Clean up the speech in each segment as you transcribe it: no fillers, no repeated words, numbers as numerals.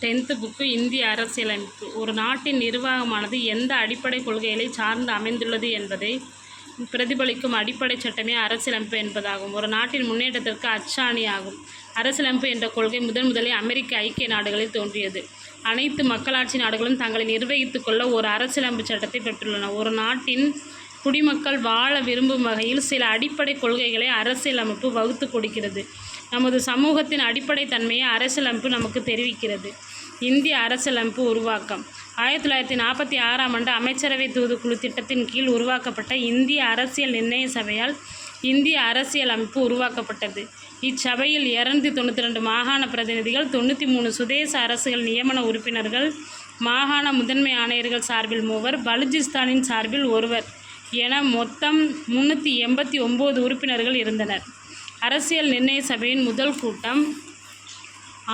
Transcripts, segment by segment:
10th book இந்திய அரசியலமைப்பு. ஒரு நாட்டின் நிர்வாகமானது எந்த அடிப்படை கொள்கைகளை சார்ந்து அமைந்துள்ளது என்பதை பிரதிபலிக்கும் அடிப்படை சட்டமே அரசியலமைப்பு என்பதாகும். ஒரு நாட்டின் முன்னேற்றத்திற்கு அச்சாணி ஆகும். அரசியலமைப்பு என்ற கொள்கை முதலில் அமெரிக்க ஐக்கிய நாடுகளில் தோன்றியது. அனைத்து மக்களாட்சி நாடுகளும் தங்களை நிர்வகித்துக் கொள்ள ஒரு அரசியலமைப்பு சட்டத்தை பெற்றுள்ளன. ஒரு நாட்டின் குடிமக்கள் வாழ விரும்பும் வகையில் சில அடிப்படை கொள்கைகளை அரசியலமைப்பு வகுத்து கொடுக்கிறது. நமது சமூகத்தின் அடிப்படை தன்மையை அரசியலமைப்பு நமக்கு தெரிவிக்கிறது. இந்திய அரசியலமைப்பு உருவாக்கம் 1946ஆம் ஆண்டு அமைச்சரவை தூதுக்குழு திட்டத்தின் கீழ் உருவாக்கப்பட்ட இந்திய அரசியல் நிர்ணய சபையால் இந்திய அரசியலமைப்பு உருவாக்கப்பட்டது. இச்சபையில் 292 மாகாண பிரதிநிதிகள், 93 சுதேச அரசுகள் நியமன உறுப்பினர்கள், மாகாண முதன்மை ஆணையர்கள் சார்பில் 3, பலுச்சிஸ்தானின் சார்பில் 1 என மொத்தம் 389 உறுப்பினர்கள் இருந்தனர். அரசியல் நிர்ணய சபையின் முதல் கூட்டம்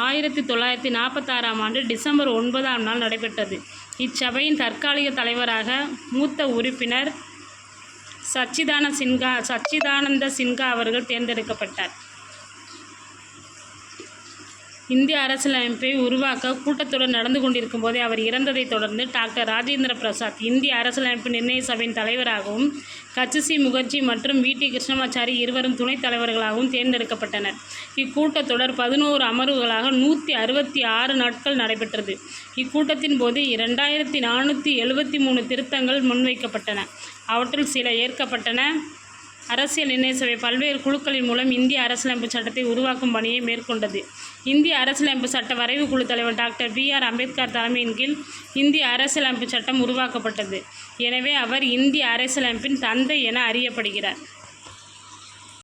1946ஆம் ஆண்டு டிசம்பர் 9ஆம் நாள் நடைபெற்றது. இச்சபையின் தற்காலிக தலைவராக மூத்த உறுப்பினர் சச்சிதானந்த சின்ஹா அவர்கள் தேர்ந்தெடுக்கப்பட்டார். இந்திய அரசியலமைப்பை உருவாக்க கூட்டத்தொடர் நடந்து கொண்டிருக்கும் போதே அவர் இறந்ததைத் தொடர்ந்து டாக்டர் ராஜேந்திர பிரசாத் இந்திய அரசியலமைப்பு நிர்ணய சபையின் தலைவராகவும், கச்சிசி முகர்ஜி மற்றும் வி.டி. கிருஷ்ணமாச்சாரி இருவரும் துணைத் தலைவர்களாகவும் தேர்ந்தெடுக்கப்பட்டனர். இக்கூட்டத்தொடர் 11 அமர்வுகளாக 166 நாட்கள் நடைபெற்றது. இக்கூட்டத்தின் போது 2473 திருத்தங்கள் முன்வைக்கப்பட்டன. அவற்றுள் சில ஏற்கப்பட்டன. அரசியல் நிர்ணய சபை பல்வேறு குழுக்களின் மூலம் இந்திய அரசியலமைப்பு சட்டத்தை உருவாக்கும் பணியை மேற்கொண்டது. இந்திய அரசியலமைப்பு சட்ட வரைவு குழு தலைவர் டாக்டர் பி.ஆர். அம்பேத்கர் தலைமையின் கீழ் இந்திய அரசியலமைப்பு சட்டம் உருவாக்கப்பட்டது. எனவே அவர் இந்திய அரசியலமைப்பின் தந்தை என அறியப்படுகிறார்.